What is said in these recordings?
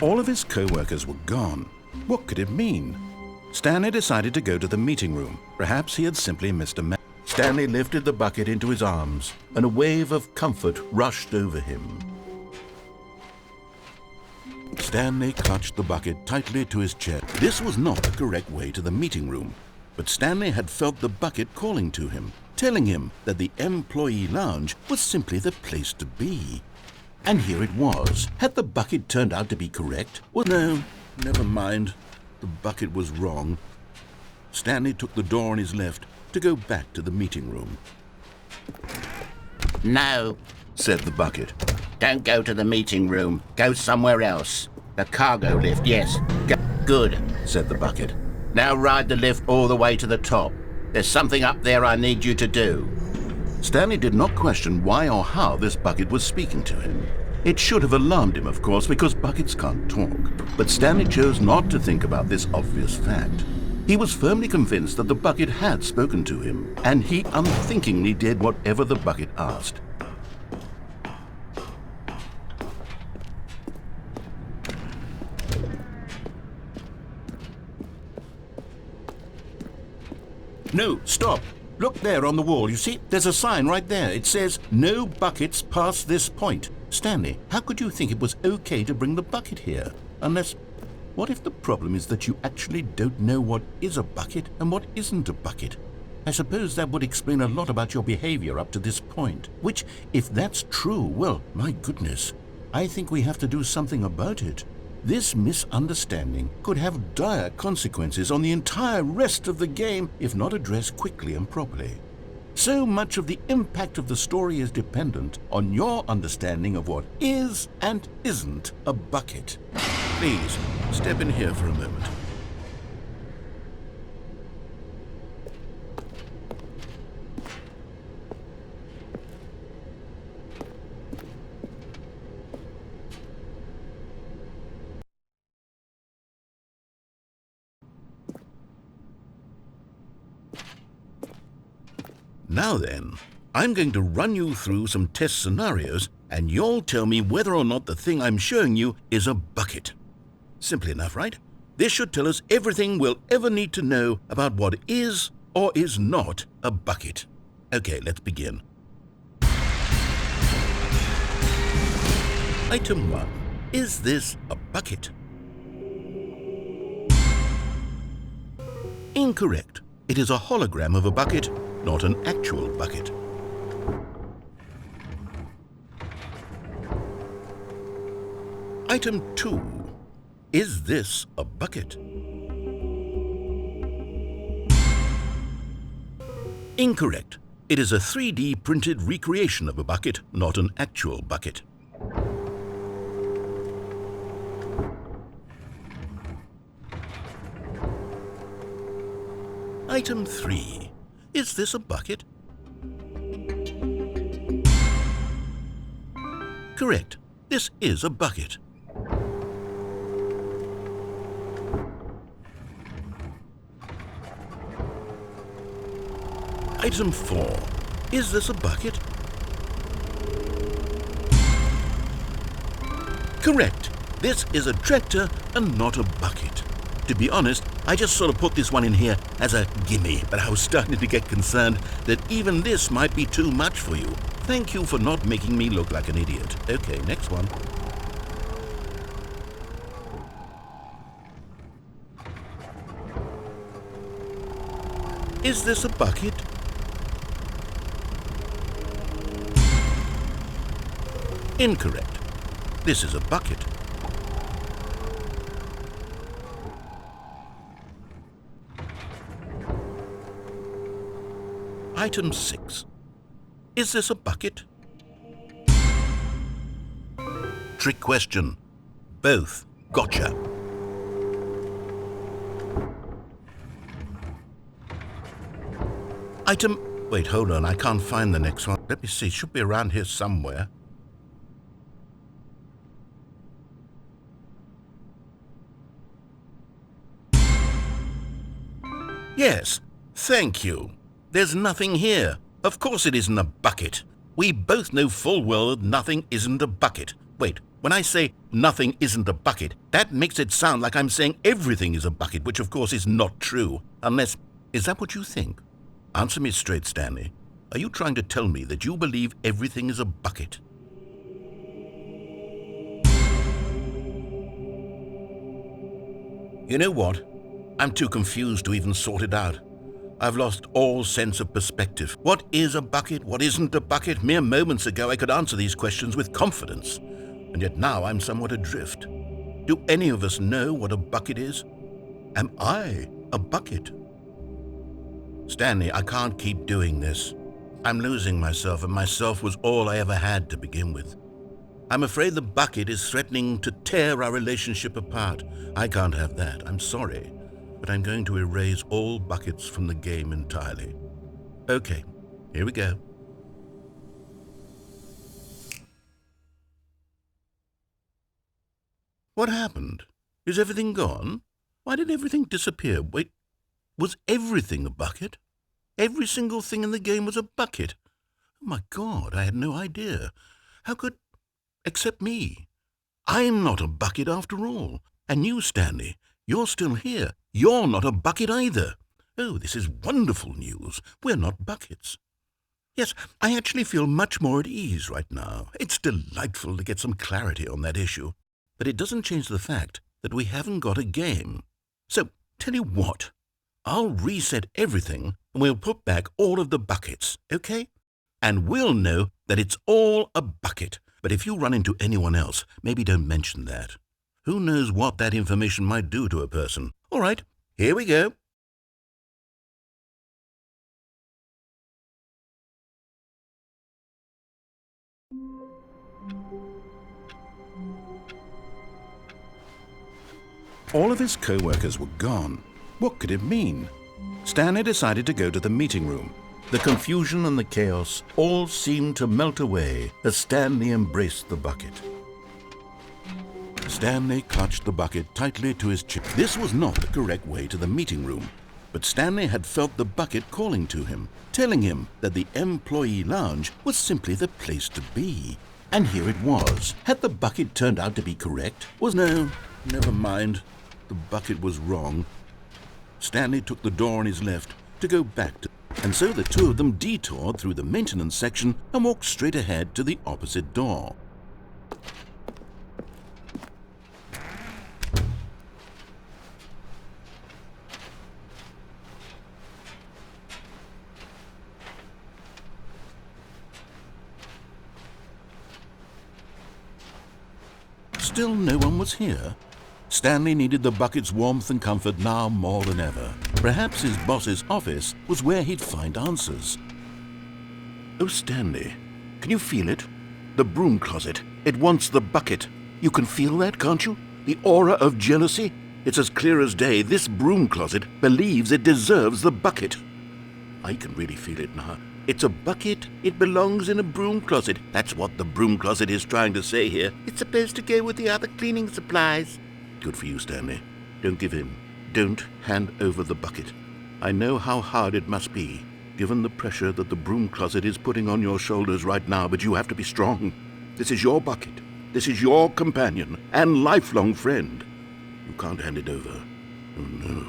All of his co-workers were gone. What could it mean? Stanley decided to go to the meeting room. Perhaps he had simply missed a message. Stanley lifted the bucket into his arms, and a wave of comfort rushed over him. Stanley clutched the bucket tightly to his chest. This was not the correct way to the meeting room, but Stanley had felt the bucket calling to him, telling him that the employee lounge was simply the place to be. And here it was. Had the bucket turned out to be correct? Well, no, never mind. The bucket was wrong. Stanley took the door on his left to go back to the meeting room. No, said the bucket. don't go to the meeting room. Go somewhere else. The cargo lift, yes. Go. Good, said the bucket. Now ride the lift all the way to the top. There's something up there I need you to do. Stanley did not question why or how this bucket was speaking to him. It should have alarmed him, of course, because buckets can't talk. But Stanley chose not to think about this obvious fact. He was firmly convinced that the bucket had spoken to him, and he unthinkingly did whatever the bucket asked. No, stop. Look there on the wall. You see, there's a sign right there. It says, "No buckets past this point." Stanley, how could you think it was okay to bring the bucket here? Unless, what if the problem is that you actually don't know what is a bucket and what isn't a bucket? I suppose that would explain a lot about your behavior up to this point. Which, if that's true, well, my goodness, I think we have to do something about it. This misunderstanding could have dire consequences on the entire rest of the game if not addressed quickly and properly. So much of the impact of the story is dependent on your understanding of what is and isn't a bucket. Please, step in here for a moment. Now then, I'm going to run you through some test scenarios, and you'll tell me whether or not the thing I'm showing you is a bucket. Simple enough, right? This should tell us everything we'll ever need to know about what is or is not a bucket. Okay, let's begin. Item 1. Is this a bucket? Incorrect. It is a hologram of a bucket, not an actual bucket. Item 2. Is this a bucket? Incorrect. It is a 3D printed recreation of a bucket, not an actual bucket. Item 3. Is this a bucket? Correct. This is a bucket. Item 4. Is this a bucket? Correct. This is a tractor and not a bucket. To be honest, I just sort of put this one in here as a gimme, but I was starting to get concerned that even this might be too much for you. Thank you for not making me look like an idiot. Okay, next one. Is this a bucket? Incorrect. This is a bucket. Item 6. Is this a bucket? Trick question. Both. Gotcha. Item... Wait, hold on. I can't find the next one. Let me see. It should be around here somewhere. Yes. Thank you. There's nothing here. Of course it isn't a bucket. We both know full well that nothing isn't a bucket. Wait, When I say nothing isn't a bucket, that makes it sound like I'm saying everything is a bucket, which of course is not true. Unless, is that what you think? Answer me straight, Stanley. Are you trying to tell me that you believe everything is a bucket? You know what? I'm too confused to even sort it out. I've lost all sense of perspective. What is a bucket? What isn't a bucket? Mere moments ago I could answer these questions with confidence, and yet now I'm somewhat adrift. Do any of us know what a bucket is? Am I a bucket? Stanley, I can't keep doing this. I'm losing myself, and myself was all I ever had to begin with. I'm afraid the bucket is threatening to tear our relationship apart. I can't have that. I'm sorry, but I'm going to erase all buckets from the game entirely. Okay, here we go. What happened? Is everything gone? Why did everything disappear? Wait, was everything a bucket? Every single thing in the game was a bucket. Oh my God, I had no idea. How could... except me. I'm not a bucket after all. And you, Stanley, you're still here. You're not a bucket either. Oh, this is wonderful news. We're not buckets. Yes, I actually feel much more at ease right now. It's delightful to get some clarity on that issue. But it doesn't change the fact that we haven't got a game. So, tell you what, I'll reset everything and we'll put back all of the buckets, okay? And we'll know that it's all a bucket. But if you run into anyone else, maybe don't mention that. Who knows what that information might do to a person? All right, here we go. All of his co-workers were gone. What could it mean? Stanley decided to go to the meeting room. The confusion and the chaos all seemed to melt away as Stanley embraced the bucket. Stanley clutched the bucket tightly to his chest. This was not the correct way to the meeting room, but Stanley had felt the bucket calling to him, telling him that the employee lounge was simply the place to be. And here it was. Had the bucket turned out to be correct? No, never mind. The bucket was wrong. Stanley took the door on his left to go back to, and so the two of them detoured through the maintenance section and walked straight ahead to the opposite door. Still no one was here. Stanley needed the bucket's warmth and comfort now more than ever. Perhaps his boss's office was where he'd find answers. Oh, Stanley, can you feel it? The broom closet. It wants the bucket. You can feel that, can't you? The aura of jealousy? It's as clear as day. This broom closet believes it deserves the bucket. I can really feel it now. It's a bucket. It belongs in a broom closet. That's what the broom closet is trying to say here. It's supposed to go with the other cleaning supplies. Good for you, Stanley. Don't give in. Don't hand over the bucket. I know how hard it must be, given the pressure that the broom closet is putting on your shoulders right now, but you have to be strong. This is your bucket. This is your companion and lifelong friend. You can't hand it over. Oh, no.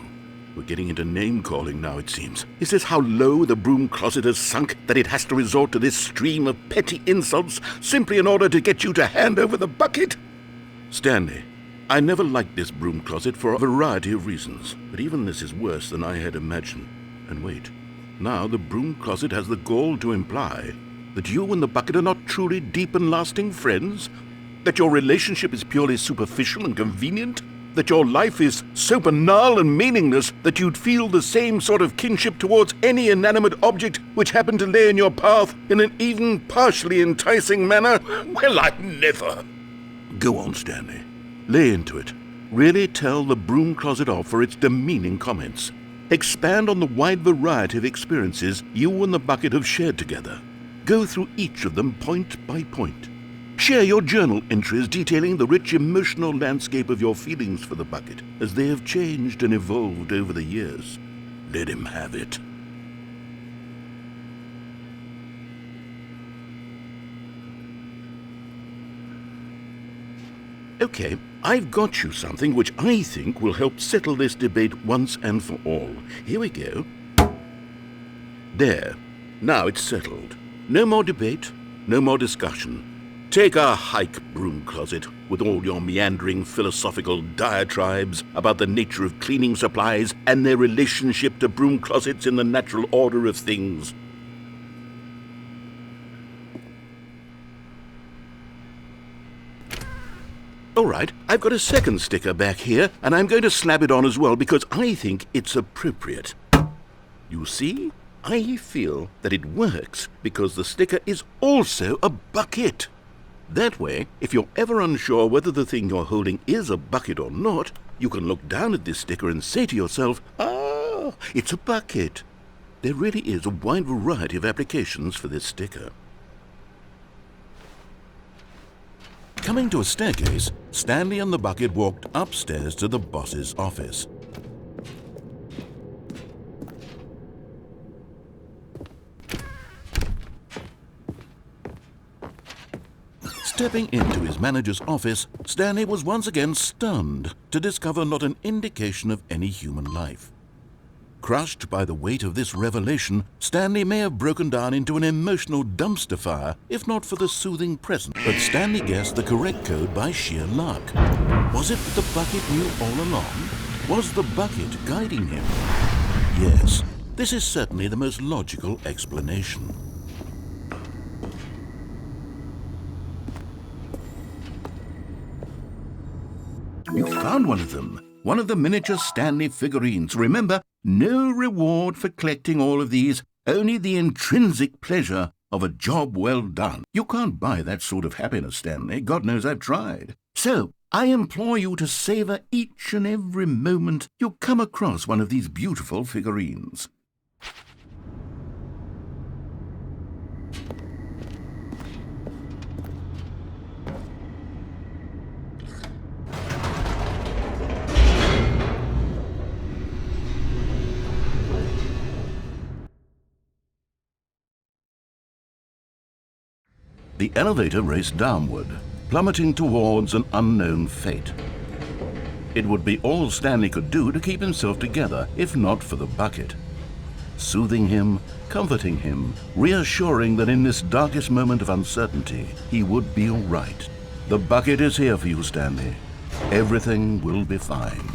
We're getting into name-calling now, it seems. Is this how low the broom closet has sunk, that it has to resort to this stream of petty insults simply in order to get you to hand over the bucket? Stanley, I never liked this broom closet for a variety of reasons, but even this is worse than I had imagined. And wait, now the broom closet has the gall to imply that you and the bucket are not truly deep and lasting friends? That your relationship is purely superficial and convenient? That your life is so banal and meaningless that you'd feel the same sort of kinship towards any inanimate object which happened to lay in your path in an even partially enticing manner? Well, I'd never. Go on, Stanley. Lay into it. Really tell the broom closet off for its demeaning comments. Expand on the wide variety of experiences you and the bucket have shared together. Go through each of them point by point. Share your journal entries detailing the rich emotional landscape of your feelings for the bucket as they have changed and evolved over the years. Let him have it. Okay, I've got you something which I think will help settle this debate once and for all. Here we go. There. Now it's settled. No more debate, no more discussion. Take a hike, broom closet, with all your meandering philosophical diatribes about the nature of cleaning supplies and their relationship to broom closets in the natural order of things. All right, I've got a second sticker back here, and I'm going to slap it on as well because I think it's appropriate. You see? I feel that it works because the sticker is also a bucket. That way, if you're ever unsure whether the thing you're holding is a bucket or not, you can look down at this sticker and say to yourself, "Ah, it's a bucket." There really is a wide variety of applications for this sticker. Coming to a staircase, Stanley and the bucket walked upstairs to the boss's office. Stepping into his manager's office, Stanley was once again stunned to discover not an indication of any human life. Crushed by the weight of this revelation, Stanley may have broken down into an emotional dumpster fire if not for the soothing presence. But Stanley guessed the correct code by sheer luck. Was it that the bucket knew all along? Was the bucket guiding him? Yes, this is certainly the most logical explanation. You found one of them. One of the miniature Stanley figurines. Remember, no reward for collecting all of these, only the intrinsic pleasure of a job well done. You can't buy that sort of happiness, Stanley. God knows I've tried. So, I implore you to savor each and every moment you come across one of these beautiful figurines. The elevator raced downward, plummeting towards an unknown fate. It would be all Stanley could do to keep himself together, if not for the bucket. Soothing him, comforting him, reassuring that in this darkest moment of uncertainty, he would be all right. The bucket is here for you, Stanley. Everything will be fine.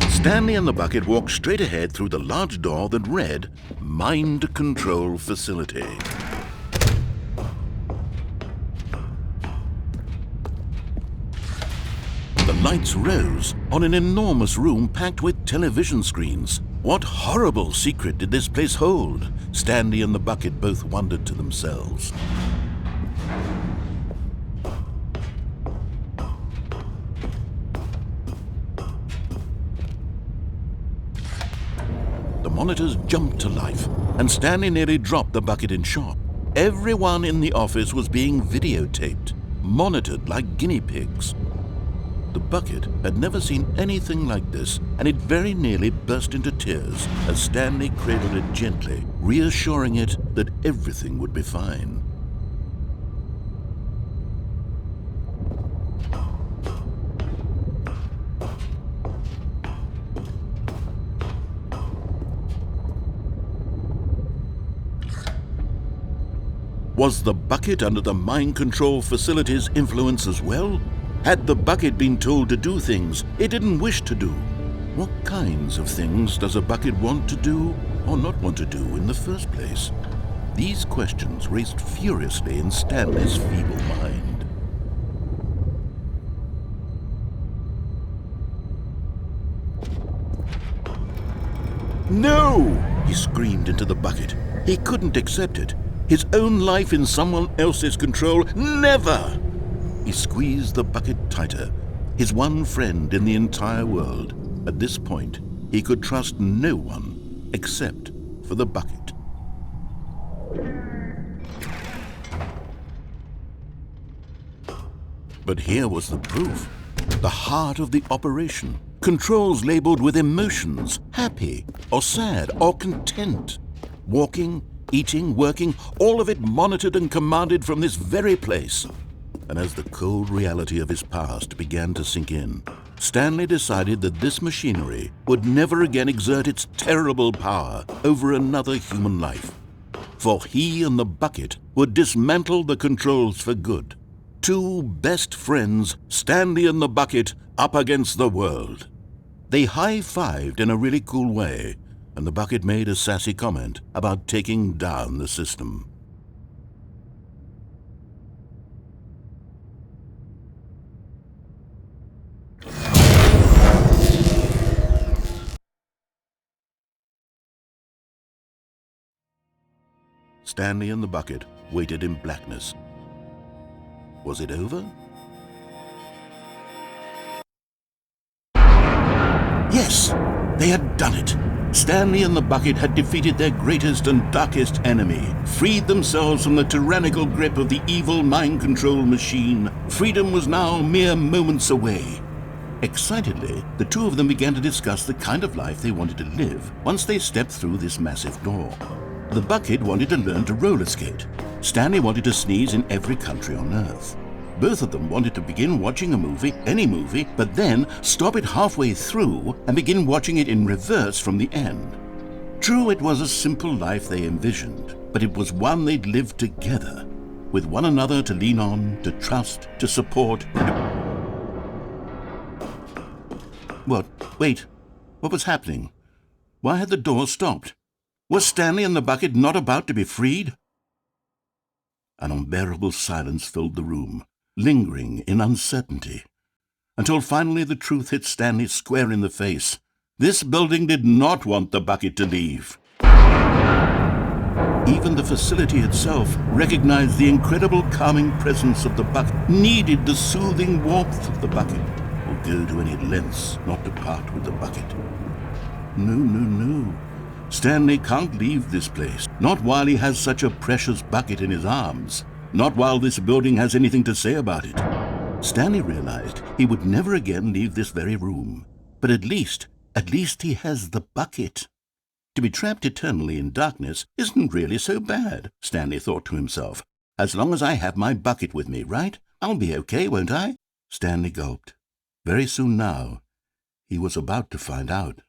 Stanley and the bucket walked straight ahead through the large door that read, Mind Control Facility. The lights rose on an enormous room packed with television screens. What horrible secret did this place hold? Stanley and the bucket both wondered to themselves. The monitors jumped to life, and Stanley nearly dropped the bucket in shock. Everyone in the office was being videotaped, monitored like guinea pigs. The bucket had never seen anything like this, and it very nearly burst into tears as Stanley cradled it gently, reassuring it that everything would be fine. Was the bucket under the mind control facility's influence as well? Had the bucket been told to do things it didn't wish to do? What kinds of things does a bucket want to do or not want to do in the first place? These questions raced furiously in Stanley's feeble mind. No! He screamed into the bucket. He couldn't accept it. His own life in someone else's control, never! He squeezed the bucket tighter, his one friend in the entire world. At this point, he could trust no one except for the bucket. But here was the proof. The heart of the operation. Controls labeled with emotions, happy or sad or content. Walking, eating, working, all of it monitored and commanded from this very place. And as the cold reality of his past began to sink in, Stanley decided that this machinery would never again exert its terrible power over another human life. For he and the bucket would dismantle the controls for good. Two best friends, Stanley and the bucket, up against the world. They high-fived in a really cool way, and the bucket made a sassy comment about taking down the system. Stanley and the bucket waited in blackness. Was it over? Yes, they had done it. Stanley and the bucket had defeated their greatest and darkest enemy, freed themselves from the tyrannical grip of the evil mind control machine. Freedom was now mere moments away. Excitedly, the two of them began to discuss the kind of life they wanted to live once they stepped through this massive door. The bucket wanted to learn to roller skate. Stanley wanted to sneeze in every country on Earth. Both of them wanted to begin watching a movie, any movie, but then stop it halfway through and begin watching it in reverse from the end. True, it was a simple life they envisioned, but it was one they'd lived together, with one another to lean on, to trust, to support. What? Wait. What was happening? Why had the door stopped? Was Stanley and the bucket not about to be freed? An unbearable silence filled the room, lingering in uncertainty, until finally the truth hit Stanley square in the face. This building did not want the bucket to leave. Even the facility itself recognized the incredible calming presence of the bucket, needed the soothing warmth of the bucket, or go to any lengths not to part with the bucket. No. Stanley can't leave this place, not while he has such a precious bucket in his arms, not while this building has anything to say about it. Stanley realized he would never again leave this very room, but at least he has the bucket. To be trapped eternally in darkness isn't really so bad, Stanley thought to himself. As long as I have my bucket with me, right? I'll be okay, won't I? Stanley gulped. Very soon now, he was about to find out.